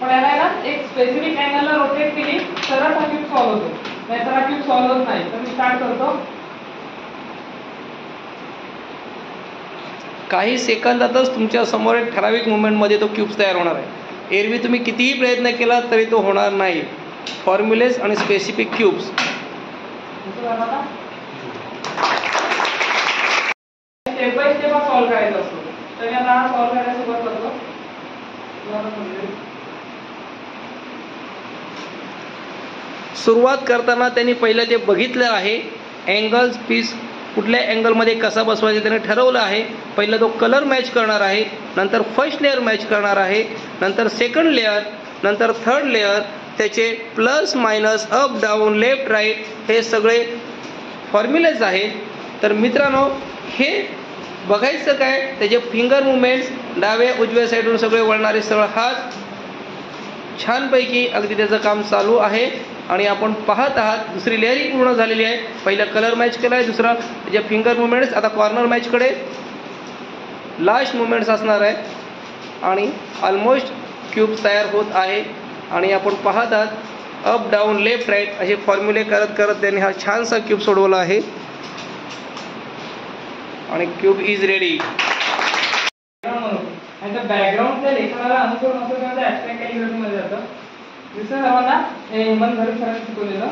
पण याला आहे ना एक स्पेसिफिक अँगलला रोटेट केली तरच हा क्यूब सॉल्व्ह होतो, नाहीतर हा क्यूब सॉल्व्ह होत नाही. तर मी स्टार्ट करतो. काही सेकंदातच तुमच्या समोर एक ठराविक मुवमेंटमध्ये तो क्यूब्स तयार होणार आहे. एरवी तुम्ही कितीही प्रयत्न केला तरी तो होणार नाही. फॉर्म्युलेस आणि specific cubes. Step by step हा सॉल्व्ह करायचा असतो. तर मी आता हा सॉल्व्ह करायला सुरुवात करतो. सुरुवात करताना त्यांनी पहिलं ते बघितलं आहे, अँगल्स पीस कुठल्या अँगलमध्ये कसा बसवायचा त्याने ठरवलं आहे. पहिलं तो कलर मॅच करणार आहे, नंतर फर्स्ट लेअर मॅच करणार आहे, नंतर सेकंड लेअर, नंतर थर्ड लेअर. त्याचे plus minus up down left right हे सगळे फॉर्म्युलेज आहेत. तर मित्रांनो हे बघायचं काय, त्याचे फिंगर मुवमेंट्स डाव्या उजव्या साईडून सगळे वळणारे सरळ हात छानपैकी अगदी त्याचं काम चालू आहे. आणि आपण पाहत आहात दुसरी लेअरही पूर्ण झालेली आहे. पहिला कलर मॅच केला आहे, दुसरा त्याचे फिंगर मुवमेंट्स. आता कॉर्नर मॅचकडे लास्ट मुवमेंट्स असणार आहे आणि ऑलमोस्ट क्यूब तयार होत आहे. आणि आपण पाहत आहात अप डाऊन लेफ्ट राईट असे फॉर्म्युले करत करत त्यांनी हा छानसा क्यूब सोडवला आहे आणि क्यूब इज रेडी. बॅकग्राऊंडच्या लेखनाला अनुसरून असं किंवा ॲबस्ट्रॅक्ट कॅलिग्राफीमध्ये जातं. दुसरं सर्वांना हे मन घरी सरांनी शिकवलेलं